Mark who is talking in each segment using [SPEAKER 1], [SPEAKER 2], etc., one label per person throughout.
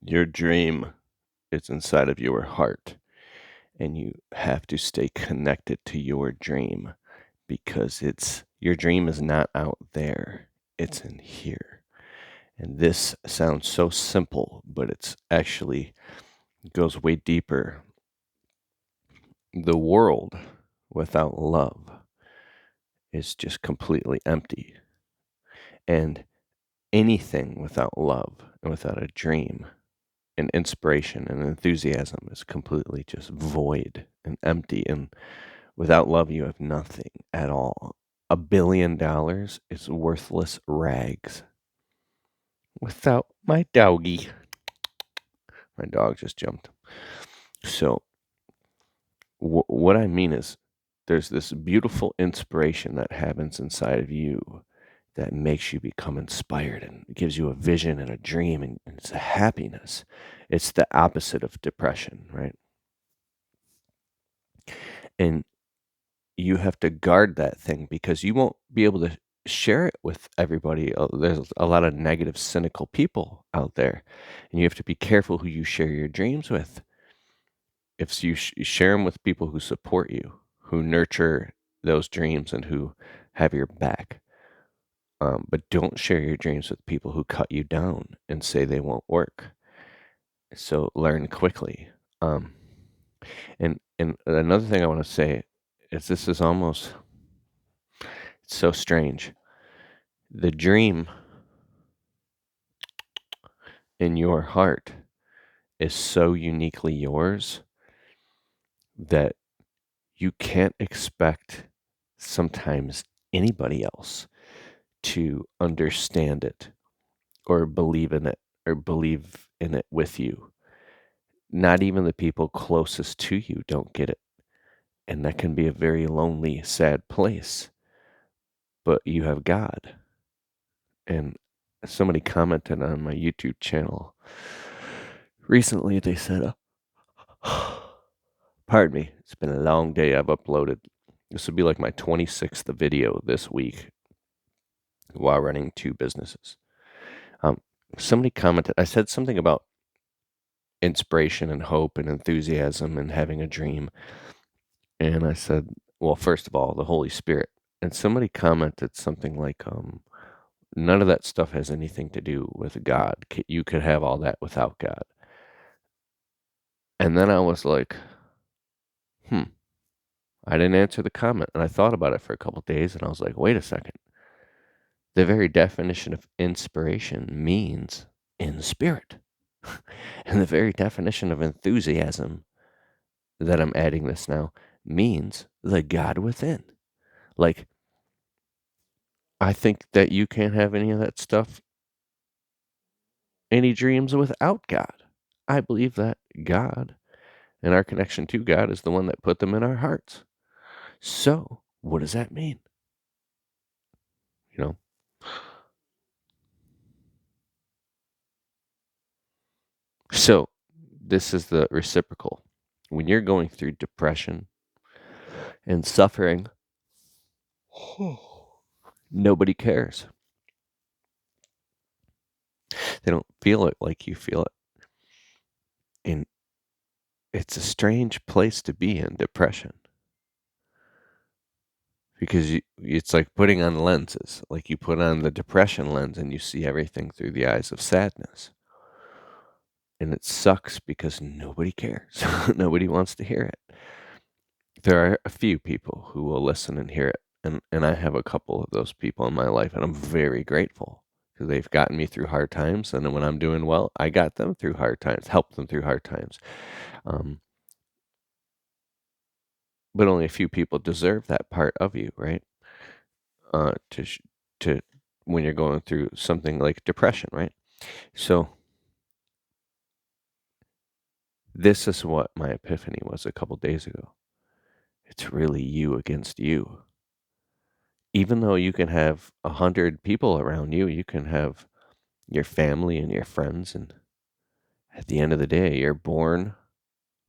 [SPEAKER 1] Your dream is inside of your heart, and you have to stay connected to your dream because your dream is not out there, it's in here. And this sounds so simple, but it's actually goes way deeper. The world without love is just completely empty. And anything without love and without a dream and inspiration and enthusiasm is completely just void and empty. And without love, you have nothing at all. $1 billion is worthless rags. Without my doggy. My dog just jumped. So, what I mean is, there's this beautiful inspiration that happens inside of you that makes you become inspired and gives you a vision and a dream, and it's a happiness. It's the opposite of depression, right? And you have to guard that thing because you won't be able to share it with everybody. There's a lot of negative, cynical people out there, and you have to be careful who you share your dreams with. If you share them with people who support you, who nurture those dreams, and who have your back. But don't share your dreams with people who cut you down and say they won't work. So learn quickly. And another thing I want to say is this is almost so strange. The dream in your heart is so uniquely yours that you can't expect sometimes anybody else to understand it or believe in it with you. Not even the people closest to you don't get it. And that can be a very lonely, sad place. But you have God. And somebody commented on my YouTube channel recently. They said, pardon me, it's been a long day. I've uploaded. This will be like my 26th video this week while running 2 businesses. Somebody commented, I said something about inspiration and hope and enthusiasm and having a dream. And I said, well, first of all, the Holy Spirit. And somebody commented something like, none of that stuff has anything to do with God. You could have all that without God. And then I was like, I didn't answer the comment. And I thought about it for a couple of days, and I was like, wait a second. The very definition of inspiration means in spirit. And the very definition of enthusiasm that I'm adding this now means the God within. Like, I think that you can't have any of that stuff, any dreams without God. I believe that God and our connection to God is the one that put them in our hearts. So, what does that mean? You know? So, this is the reciprocal. When you're going through depression and suffering, nobody cares. They don't feel it like you feel it. And it's a strange place to be in, depression. Because it's like putting on lenses. Like you put on the depression lens and you see everything through the eyes of sadness. And it sucks because nobody cares. Nobody wants to hear it. There are a few people who will listen and hear it. And I have a couple of those people in my life, and I'm very grateful because they've gotten me through hard times. And then when I'm doing well, I got them through hard times, helped them through hard times. But only a few people deserve that part of you, right? To when you're going through something like depression, right? So this is what my epiphany was a couple days ago. It's really you against you. Even though you can have 100 people around you, you can have your family and your friends, and at the end of the day, you're born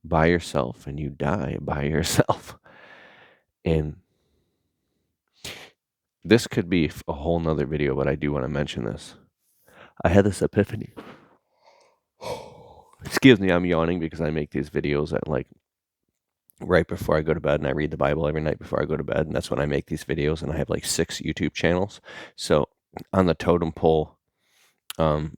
[SPEAKER 1] by yourself and you die by yourself. And this could be a whole nother video, but I do want to mention this. I had this epiphany. Excuse me, I'm yawning because I make these videos at like right before I go to bed, and I read the Bible every night before I go to bed, and that's when I make these videos, and I have like 6 YouTube channels. So on the totem pole, um,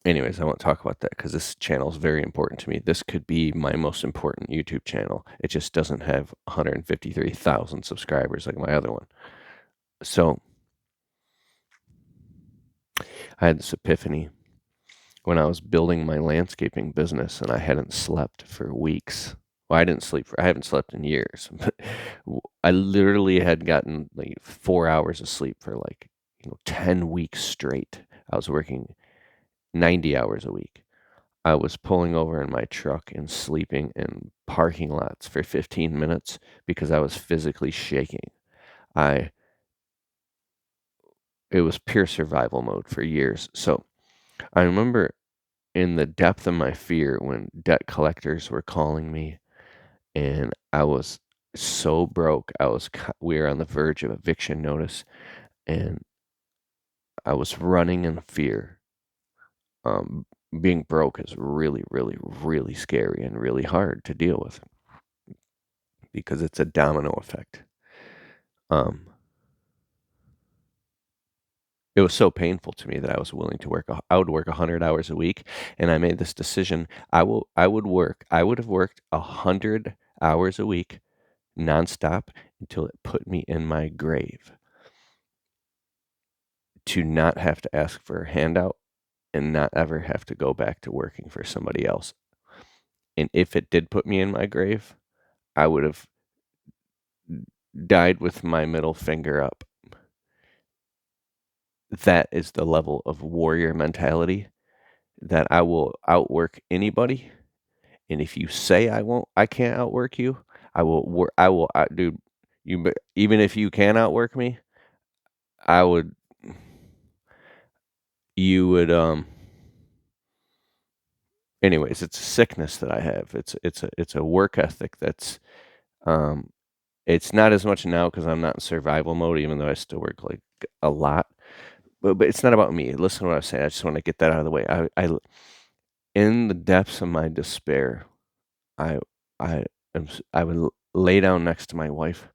[SPEAKER 1] anyways, I won't talk about that because this channel is very important to me. This could be my most important YouTube channel. It just doesn't have 153,000 subscribers like my other one. So I had this epiphany when I was building my landscaping business, and I hadn't slept for weeks. Well, I haven't slept in years, but I literally had gotten like 4 hours of sleep for like, 10 weeks straight. I was working 90 hours a week. I was pulling over in my truck and sleeping in parking lots for 15 minutes because I was physically shaking. I It was pure survival mode for years. So I remember in the depth of my fear when debt collectors were calling me, and I was so broke. We were on the verge of eviction notice, and I was running in fear. Um, Being broke is really, really, really scary and really hard to deal with because it's a domino effect. Um, it was so painful to me that I was willing to I would work 100 hours a week, and I made this decision. I would have worked 100 hours a week nonstop until it put me in my grave, to not have to ask for a handout and not ever have to go back to working for somebody else. And if it did put me in my grave, I would have died with my middle finger up. That is the level of warrior mentality, that I will outwork anybody. And if you say I can't outwork you, I will dude, even if you can outwork me, I would, you would, anyways, it's a sickness that I have. It's a work ethic that's, um, it's not as much now because I'm not in survival mode, even though I still work like a lot. But it's not about me. Listen to what I'm saying. I just want to get that out of the way. In the depths of my despair, I, I I would lay down next to my wife,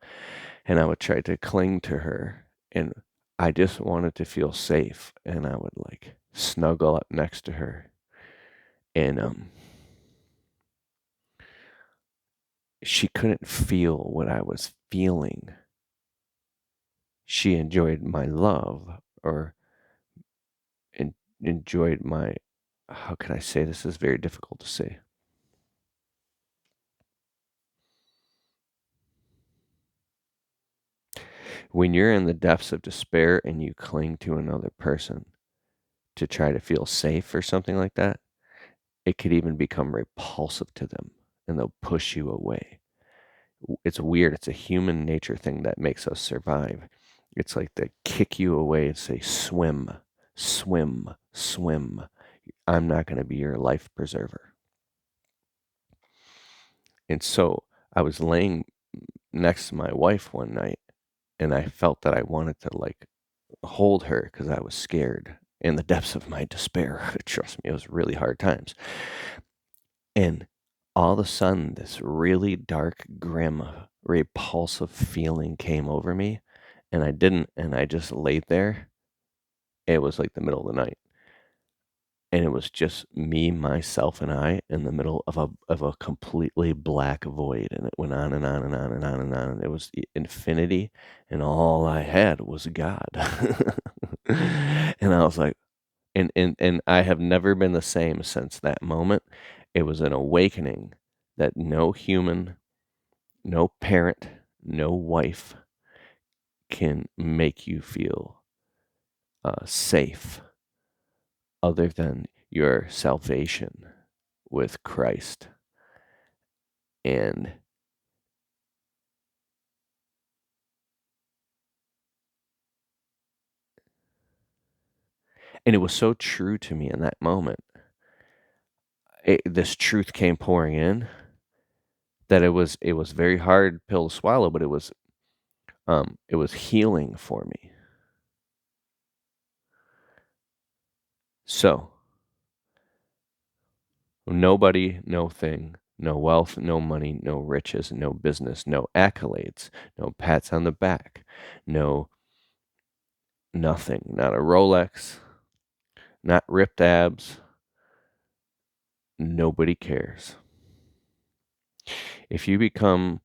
[SPEAKER 1] and I would try to cling to her, and I just wanted to feel safe, and I would like snuggle up next to her, and she couldn't feel what I was feeling. She enjoyed my love, or enjoyed my, how can I say this? Is very difficult to say. When you're in the depths of despair and you cling to another person to try to feel safe or something like that, it could even become repulsive to them, and they'll push you away. It's weird. It's a human nature thing that makes us survive. It's like they kick you away and say, swim, swim, swim. I'm not going to be your life preserver. And so I was laying next to my wife one night, and I felt that I wanted to like hold her because I was scared in the depths of my despair. Trust me, it was really hard times. And all of a sudden, this really dark, grim, repulsive feeling came over me, and I just laid there. It was like the middle of the night, and it was just me, myself, and I in the middle of a completely black void, and it went on and on and on and on and on. And it was infinity, and all I had was God. And I was like, and I have never been the same since that moment. It was an awakening that no human, no parent, no wife can make you feel safe other than your salvation with Christ. And it was so true to me in that moment. This truth came pouring in that it was very hard pill to swallow, but it was healing for me. So Nobody, no thing, no wealth, no money, no riches, no business, no accolades, no pats on the back, no nothing, not a Rolex, not ripped abs. Nobody cares. If you build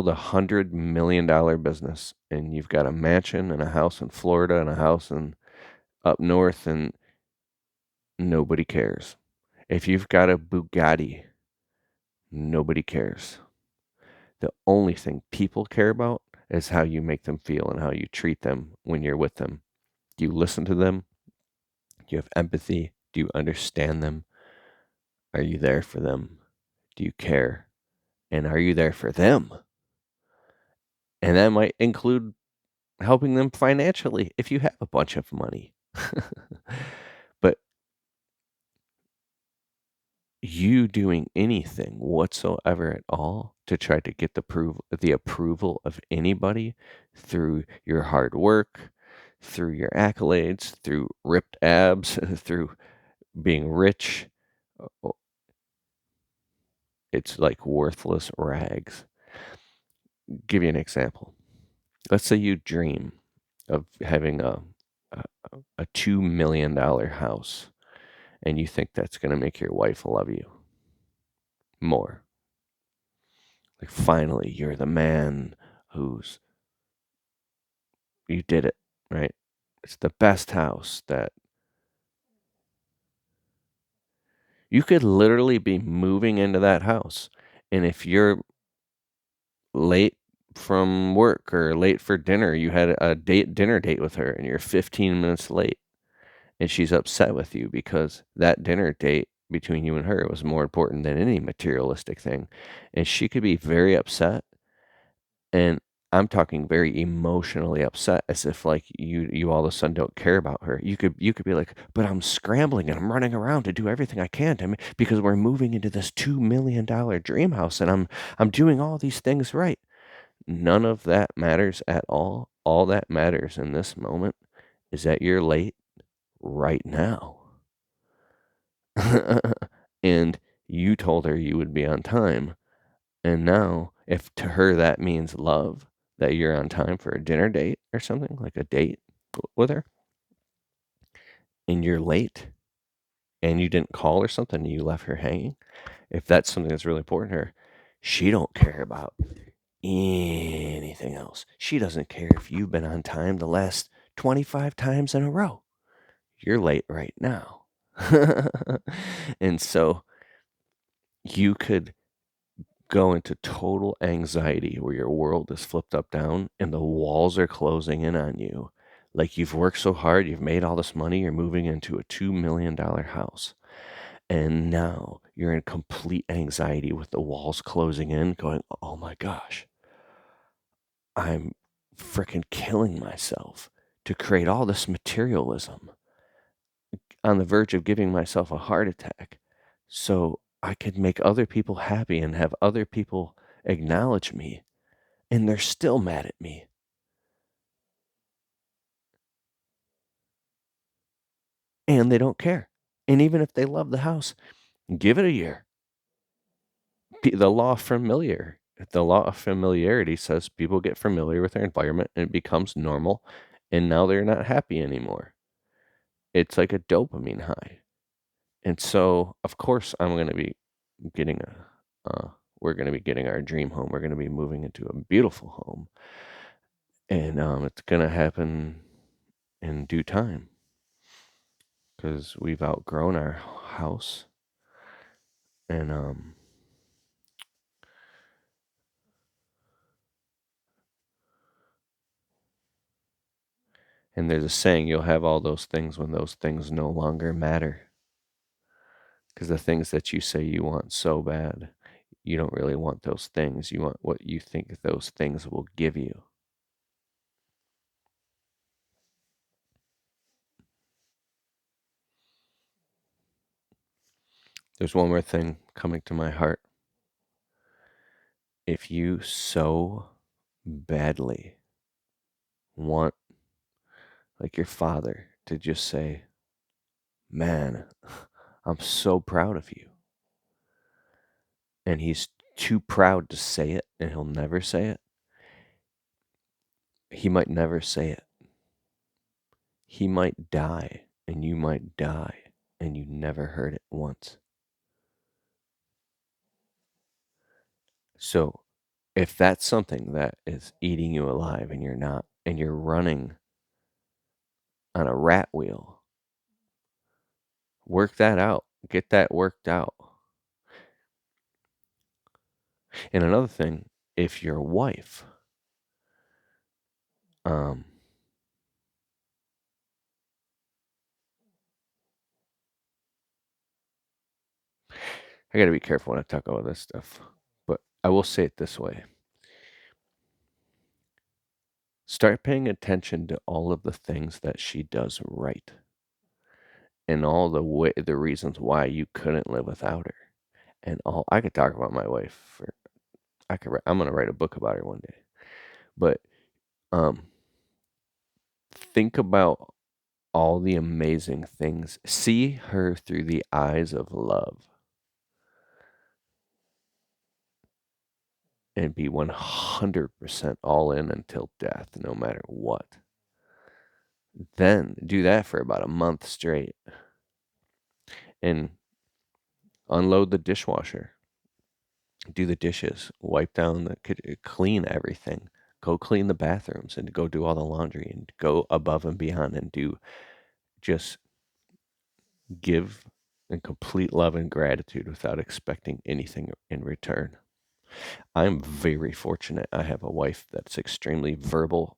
[SPEAKER 1] $100 million business and you've got a mansion and a house in Florida and a house up north, and nobody cares. If you've got a Bugatti, nobody cares. The only thing people care about is how you make them feel and how you treat them when you're with them. Do you listen to them? Do you have empathy? Do you understand them? Are you there for them? Do you care? And are you there for them? And that might include helping them financially if you have a bunch of money. But you doing anything whatsoever at all to try to get the approval of anybody through your hard work, through your accolades, through ripped abs, through being rich, it's like worthless rags. Give you an example. Let's say you dream of having a $2 million house, and you think that's going to make your wife love you more. Like, finally, you're the man you did it, right? It's the best house that you could literally be moving into that house. And if you're late from work or late for dinner, you had a dinner date with her and you're 15 minutes late, and she's upset with you because that dinner date between you and her was more important than any materialistic thing. And she could be very upset. And I'm talking very emotionally upset, as if like you all of a sudden don't care about her. You could be like, but I'm scrambling and I'm running around to do everything I can because we're moving into this $2 million dream house, and I'm doing all these things right. None of that matters at all. All that matters in this moment is that you're late right now. And you told her you would be on time. And now, if to her that means love, that you're on time for a dinner date or something, like a date with her, and you're late and you didn't call or something and you left her hanging, if that's something that's really important to her, she don't care about anything else. She doesn't care if you've been on time the last 25 times in a row. You're late right now. And so you could go into total anxiety where your world is flipped up down and the walls are closing in on you. Like, you've worked so hard, you've made all this money, you're moving into a $2 million house. And now you're in complete anxiety with the walls closing in, going, oh my gosh, I'm freaking killing myself to create all this materialism, on the verge of giving myself a heart attack so I could make other people happy and have other people acknowledge me. And they're still mad at me. And they don't care. And even if they love the house, give it a year. The law of familiarity says people get familiar with their environment and it becomes normal, and now they're not happy anymore. It's like a dopamine high. And so, of course, I'm going to be getting we're going to be getting our dream home. We're going to be moving into a beautiful home. And it's going to happen in due time, because we've outgrown our house. And there's a saying, you'll have all those things when those things no longer matter. Because the things that you say you want so bad, you don't really want those things. You want what you think those things will give you. There's one more thing coming to my heart. If you so badly want, like your father, to just say, man, I'm so proud of you. And he's too proud to say it, and he'll never say it. He might never say it. He might die, and you might die, and you never heard it once. So if that's something that is eating you alive and you're not, and you're running on a rat wheel, work that out. Get that worked out. And another thing, if your wife, I got to be careful when I talk about this stuff, but I will say it this way. Start paying attention to all of the things that she does right, and all the reasons why you couldn't live without her. And I could talk about my wife I'm going to write a book about her one day. But think about all the amazing things. See her through the eyes of love. And be 100% all in until death, no matter what. Then do that for about a month straight. And unload the dishwasher. Do the dishes. Wipe down clean everything. Go clean the bathrooms and go do all the laundry and go above and beyond and just give in complete love and gratitude without expecting anything in return. I'm very fortunate. I have a wife that's extremely vocal.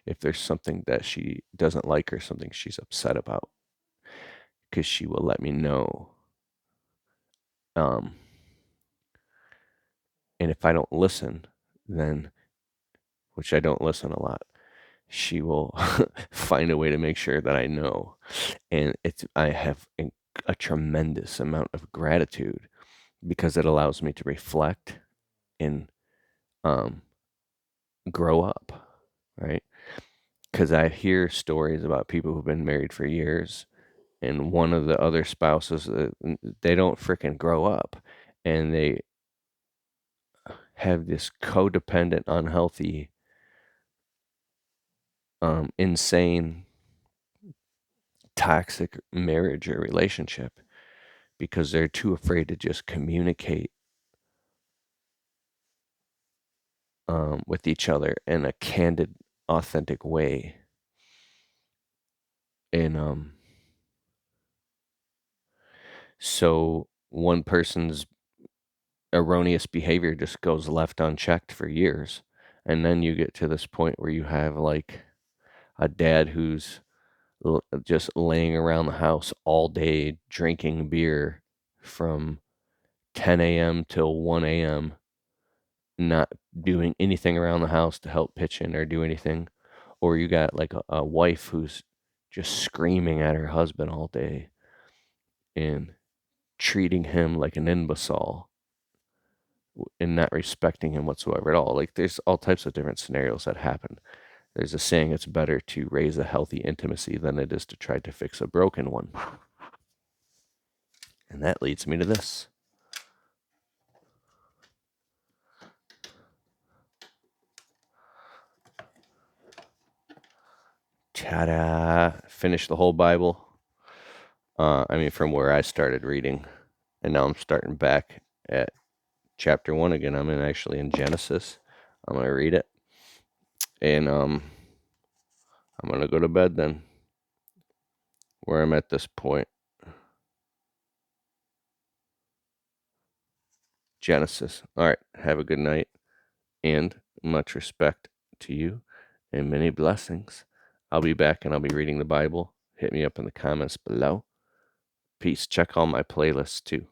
[SPEAKER 1] If there's something that she doesn't like or something she's upset about, because she will let me know. And if I don't listen, then, which I don't listen a lot, she will find a way to make sure that I know. And I have a tremendous amount of gratitude because it allows me to reflect and grow up, right? Because I hear stories about people who've been married for years, and one of the other spouses, they don't freaking grow up, and they have this codependent, unhealthy, insane, toxic marriage or relationship because they're too afraid to just communicate with each other in a candid, authentic way. And so one person's erroneous behavior just goes left unchecked for years. And then you get to this point where you have like a dad who's just laying around the house all day drinking beer from 10 a.m. till 1 a.m., not doing anything around the house to help pitch in or do anything. Or you got like a wife who's just screaming at her husband all day and treating him like an imbecile and not respecting him whatsoever at all. Like there's all types of different scenarios that happen. There's a saying, it's better to raise a healthy intimacy than it is to try to fix a broken one. And that leads me to this. Ta-da! Finished the whole Bible. From where I started reading, and now I'm starting back at chapter 1 again. I'm actually in Genesis. I'm going to read it. And I'm going to go to bed then, where I'm at this point. Genesis. All right. Have a good night, and much respect to you, and many blessings. I'll be back, and I'll be reading the Bible. Hit me up in the comments below. Peace. Check all my playlists too.